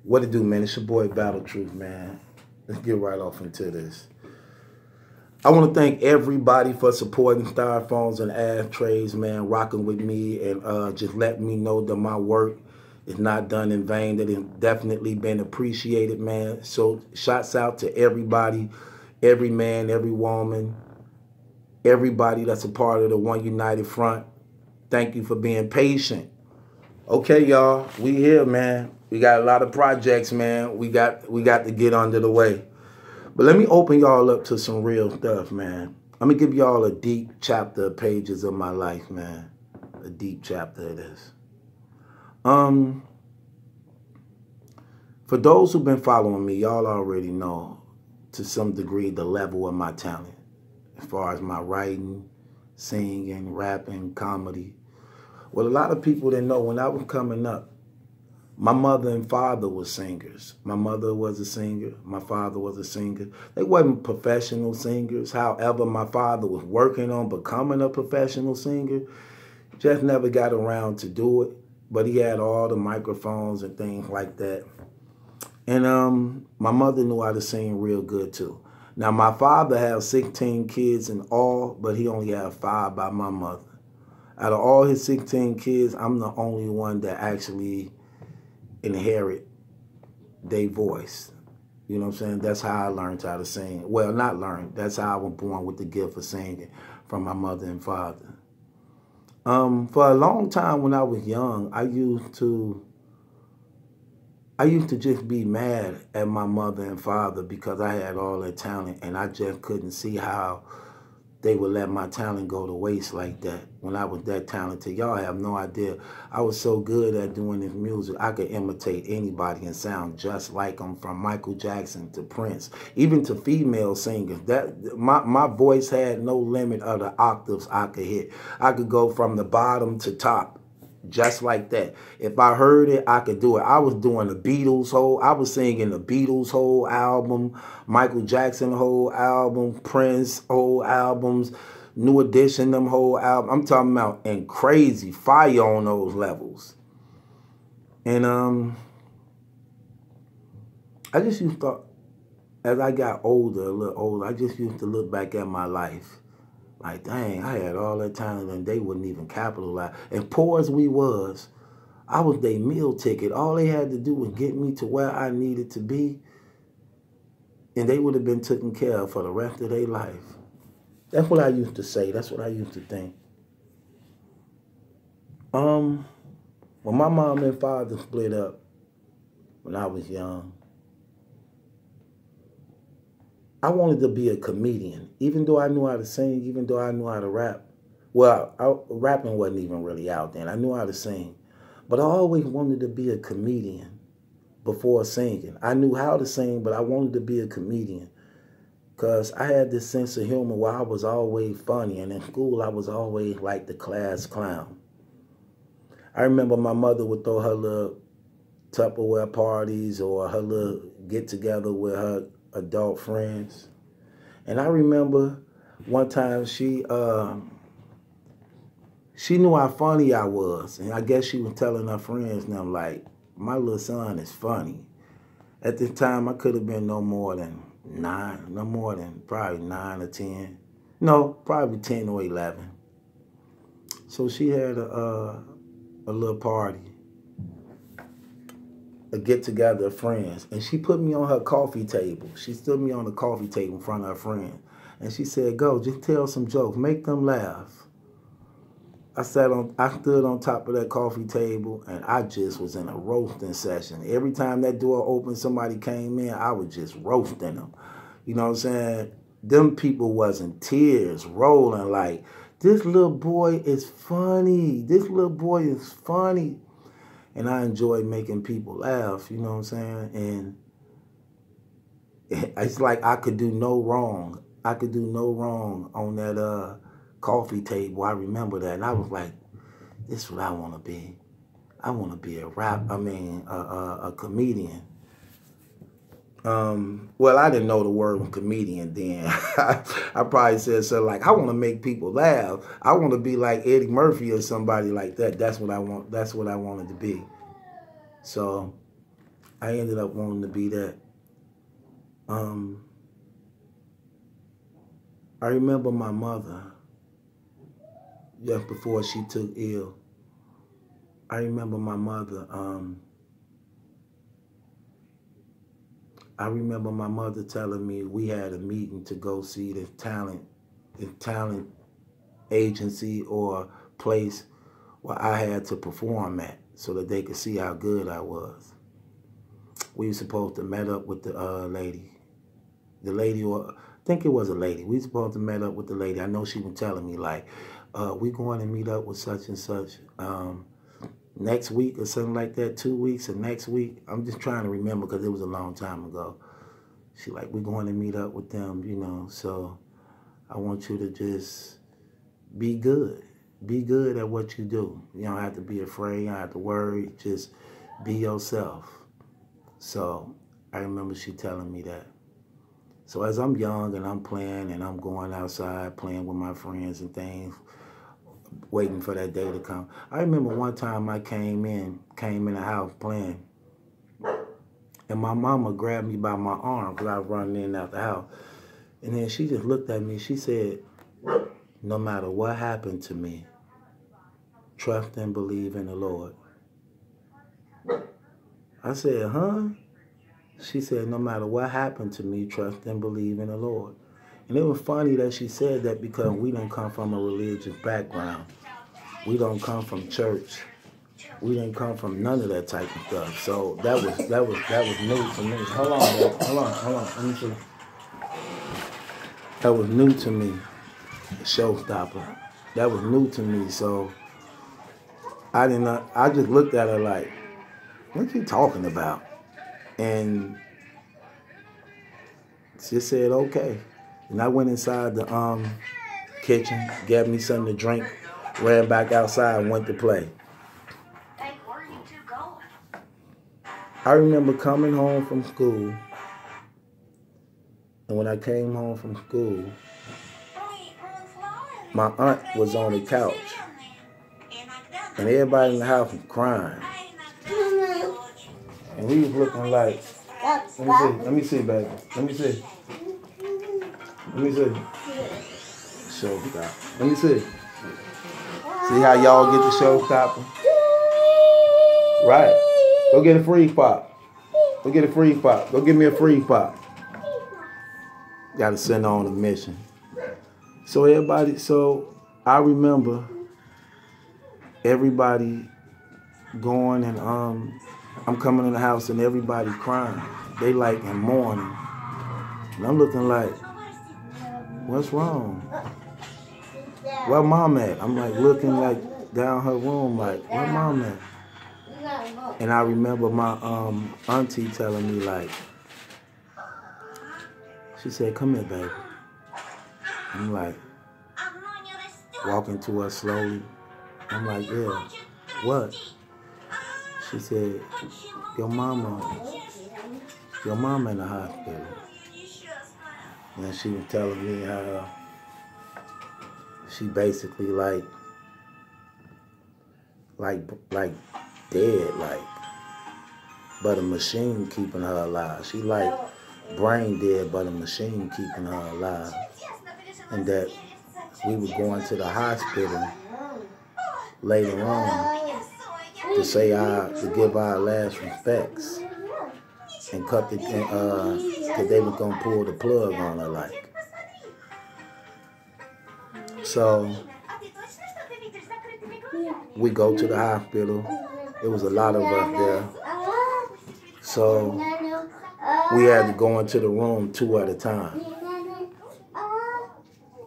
What it do, man? It's your boy Battlerap, man. Let's get right off into this. I want to thank everybody for supporting Styrofoams and Ashtrays, man, rocking with me and just letting me know that my work is not done in vain, that it's definitely been appreciated, man. So shouts out to everybody, every man, every woman, everybody that's a part of the One United Front. Thank you for being patient. Okay, y'all, we here, man. We got a lot of projects, man. We got to get under the way. But let me open y'all up to some real stuff, man. I'm going to give y'all a deep chapter of pages of my life, man. A deep chapter of this. For those who've been following me, y'all already know to some degree the level of my talent. As far as my writing, singing, rapping, comedy. Well, a lot of people didn't know when I was coming up, my mother and father were singers. My mother was a singer. My father was a singer. They wasn't professional singers. However, my father was working on becoming a professional singer. Just never got around to do it. But he had all the microphones and things like that. And my mother knew how to sing real good too. Now, my father had 16 kids in all, but he only had 5 by my mother. Out of all his 16 kids, I'm the only one that actually inherit their voice. You know what I'm saying? That's how I learned how to sing. Well, not learned. That's how I was born with the gift of singing from my mother and father. For a long time when I was young, I used to just be mad at my mother and father because I had all that talent and I just couldn't see how they would let my talent go to waste like that when I was that talented. Y'all have no idea. I was so good at doing this music, I could imitate anybody and sound just like them, from Michael Jackson to Prince, even to female singers. My voice had no limit of the octaves I could hit. I could go from the bottom to top, just like that. If I heard it, I could do it. I was doing I was singing the Beatles whole album, Michael Jackson whole album, Prince whole albums, New Edition them whole album. I'm talking about and crazy fire on those levels. And I just used to, as I got older, a little older, I just used to look back at my life. Like, dang, I had all that talent and they wouldn't even capitalize. And poor as we was, I was their meal ticket. All they had to do was get me to where I needed to be, and they would have been taken care of for the rest of their life. That's what I used to say. That's what I used to think. When my mom and father split up when I was young, I wanted to be a comedian, even though I knew how to sing, even though I knew how to rap. Well, rapping wasn't even really out then. I knew how to sing. But I always wanted to be a comedian before singing. I knew how to sing, but I wanted to be a comedian because I had this sense of humor where I was always funny. And in school, I was always like the class clown. I remember my mother would throw her little Tupperware parties or her little get-together with her adult friends. And I remember one time she knew how funny I was. And I guess she was telling her friends, and I'm like, my little son is funny. At this time, I could have been no more than probably 9 or 10. No, probably 10 or 11. So she had a little party, a get-together of friends, and she put me on her coffee table. She stood me on the coffee table in front of her friends, and she said, go, just tell some jokes, make them laugh. I stood on top of that coffee table, and I just was in a roasting session. Every time that door opened, somebody came in, I was just roasting them. You know what I'm saying? Them people wasn't tears rolling like, this little boy is funny. This little boy is funny. And I enjoy making people laugh, you know what I'm saying? And it's like I could do no wrong. I could do no wrong on that coffee table. I remember that. And I was like, this is what I want to be. I want to be a comedian. Well, I didn't know the word comedian then. I probably said something like, I want to make people laugh. I want to be like Eddie Murphy or somebody like that. That's what I want. That's what I wanted to be. So I ended up wanting to be that. I remember my mother, just before she took ill. I remember my mother, telling me we had a meeting to go see the talent agency or place where I had to perform at so that they could see how good I was. We were supposed to meet up with the lady. The lady, or I think it was a lady. We were supposed to meet up with the lady. I know she was telling me, like, we going to meet up with such and such next week or something like that, 2 weeks or next week. I'm just trying to remember because it was a long time ago. She like, we're going to meet up with them, you know, so I want you to just be good. Be good at what you do. You don't have to be afraid. You don't have to worry. Just be yourself. So I remember she telling me that. So as I'm young and I'm playing and I'm going outside playing with my friends and things, waiting for that day to come. I remember one time I came in the house playing, and my mama grabbed me by my arm because I was running in and out the house. And then she just looked at me. She said, no matter what happened to me, trust and believe in the Lord. I said, huh? She said, no matter what happened to me, trust and believe in the Lord. And it was funny that she said that because we don't come from a religious background. We don't come from church. We didn't come from none of that type of stuff. So that was new to me. Hold on, man. Hold on. Let me see. That was new to me. Showstopper. That was new to me. So I just looked at her like, what you talking about? And she said, okay. And I went inside the kitchen, got me something to drink, ran back outside and went to play. Hey, where are you two going? I remember coming home from school. And when I came home from school, my aunt was on the couch. And everybody in the house was crying. And we was looking like, let me see, baby. Let me see. Showstopper. Let me see. See how y'all get the showstopper? Right. Go get a freeze pop. Go get a freeze pop. Go get me a freeze pop. Gotta send her on a mission. So I remember everybody going and I'm coming in the house and everybody crying. They like in mourning. And I'm looking like, what's wrong? Where mom at? I'm like looking like down her room like, where mom at? And I remember my auntie telling me like, she said, come here, baby. I'm like, walking to her slowly. I'm like, yeah, what? She said, your mama in the hospital. And she was telling me how she basically like dead, like, but a machine keeping her alive. She like brain dead, but a machine keeping her alive. And that we were going to the hospital later on to give our last respects and cut the because they was gonna pull the plug on her like. So we go to the hospital. It was a lot of us there. So we had to go into the room 2 at a time.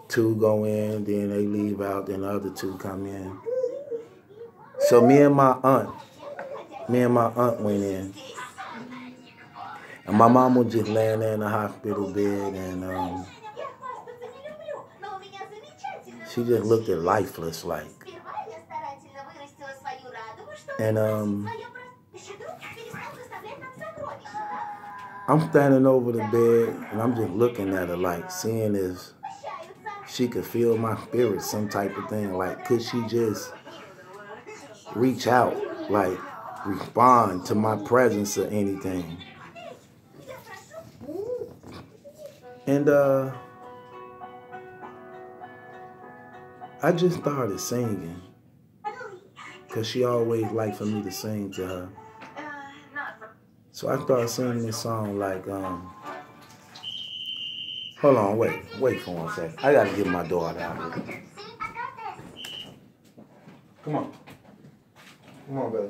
2 go in, then they leave out, then the other 2 come in. So me and my aunt went in. And my mom was just laying there in the hospital bed, and she just looked at lifeless like. And I'm standing over the bed, and I'm just looking at her like, seeing if she could feel my spirit, some type of thing. Like, could she just reach out? Like, respond to my presence or anything. And I just started singing because she always liked for me to sing to her. So I started singing this song like, hold on, wait for 1 second. I gotta get my daughter out here. Come on. Come on, baby.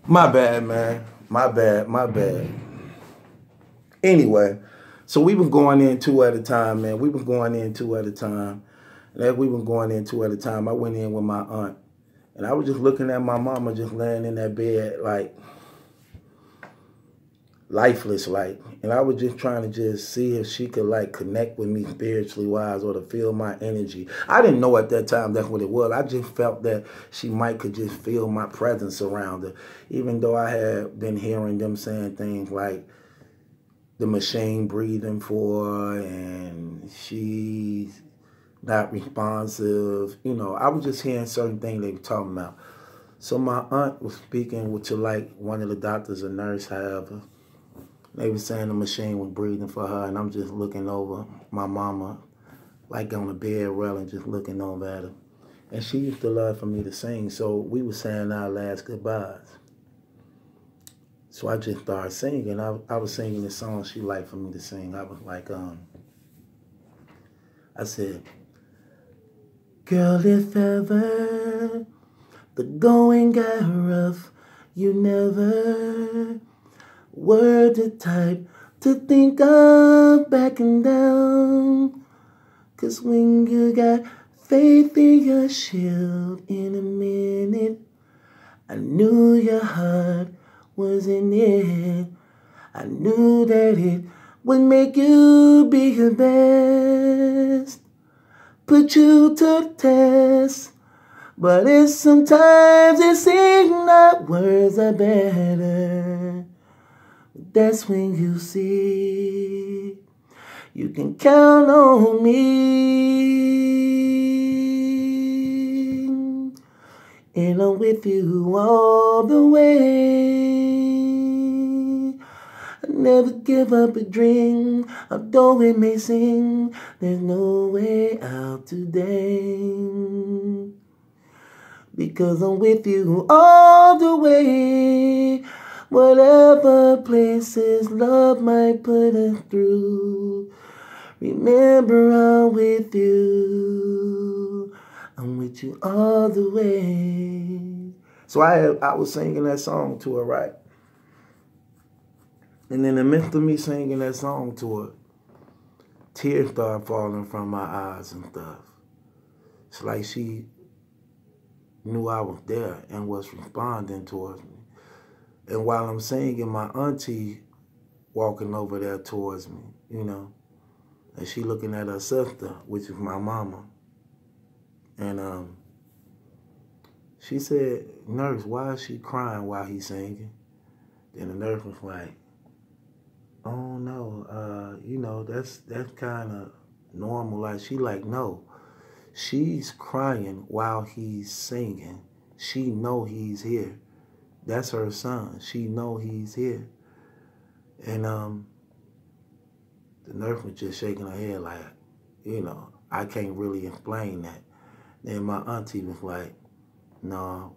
My bad, man. My bad. Anyway, so we been going in 2 at a time, man. We been going in 2 at a time. And as we been going in 2 at a time, I went in with my aunt. And I was just looking at my mama just laying in that bed, like, lifeless, like. And I was just trying to just see if she could, like, connect with me spiritually wise or to feel my energy. I didn't know at that time that's what it was. I just felt that she might could just feel my presence around her. Even though I had been hearing them saying things like the machine breathing for her and she's not responsive. You know, I was just hearing certain things they were talking about. So my aunt was speaking to, like, one of the doctors or nurse, however. They were saying the machine was breathing for her, and I'm just looking over my mama, like on the bed railing, just looking over at her. And she used to love for me to sing, so we were saying our last goodbyes. So I just started singing. I was singing this song she liked for me to sing. I was like, I said, girl, if ever the going got rough, you never were the type to think of backing down. 'Cause when you got faith in your shield in a minute, I knew your heart was in it. I knew that it would make you be your best, put you to the test. But sometimes it seems that words are better. That's when you see you can count on me. And I'm with you all the way. I never give up a dream, although it may seem there's no way out today. Because I'm with you all the way. Whatever places love might put us through, remember I'm with you. I'm with you all the way. So I was singing that song to her, right? And in the midst of me singing that song to her, tears started falling from my eyes and stuff. It's like she knew I was there and was responding towards me. And while I'm singing, my auntie walking over there towards me, you know, and she looking at her sister, which is my mama. And she said, "Nurse, why is she crying while he's singing?" Then the nurse was like, oh no, you know, that's kind of normal. Like, she like, no, she's crying while he's singing. She know he's here. That's her son. She know he's here. And the nurse was just shaking her head like, you know, I can't really explain that. Then my auntie was like, no,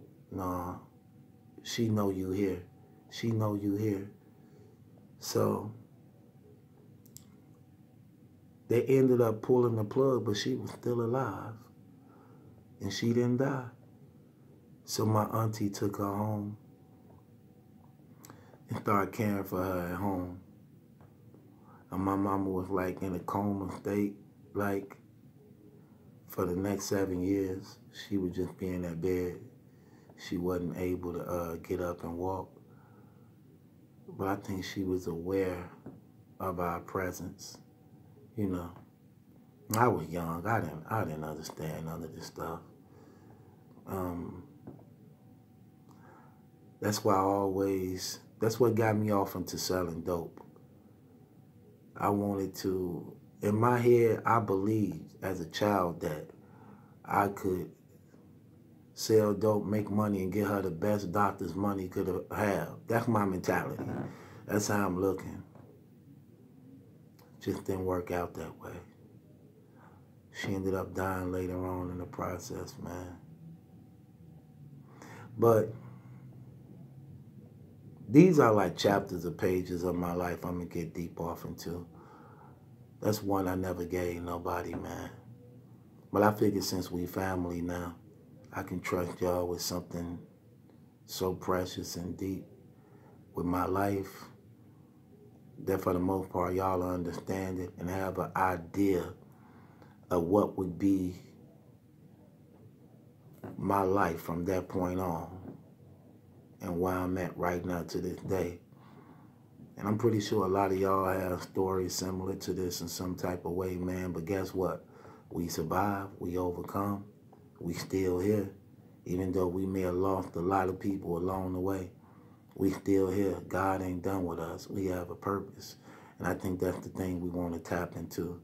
she know you here. She know you here. So they ended up pulling the plug, but she was still alive. And she didn't die. So my auntie took her home and started caring for her at home. And my mama was like in a coma state, like for the next 7 years. She would just be in that bed. She wasn't able to get up and walk. But I think she was aware of our presence. You know, I was young. I didn't understand none of this stuff. That's what got me off into selling dope. I wanted to, in my head, I believed as a child that I could sell dope, make money, and get her the best doctor's money could have. That's my mentality. That's how I'm looking. Just didn't work out that way. She ended up dying later on in the process, man. But these are like chapters or pages of my life I'm going to get deep off into. That's one I never gave nobody, man. But I figured since we family now, I can trust y'all with something so precious and deep with my life that for the most part y'all understand it and have an idea of what would be my life from that point on and where I'm at right now to this day. And I'm pretty sure a lot of y'all have stories similar to this in some type of way, man. But guess what? We survive. We overcome. We still here. Even though we may have lost a lot of people along the way, we still here. God ain't done with us. We have a purpose. And I think that's the thing we want to tap into.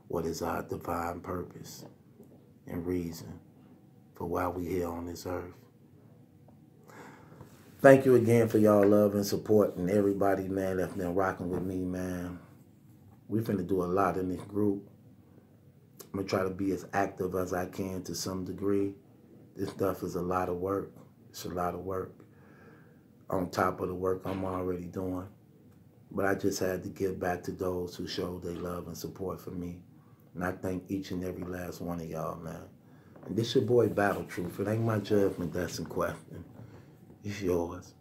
What is our divine purpose and reason for why we here on this earth. Thank you again for y'all love and support and everybody, man, that's been rocking with me, man. We finna do a lot in this group. I'm gonna try to be as active as I can to some degree. This stuff is a lot of work. It's a lot of work on top of the work I'm already doing. But I just had to give back to those who showed their love and support for me. And I thank each and every last one of y'all, man. And this your boy, Battlerap. It ain't my judgment that's in question. It's yours.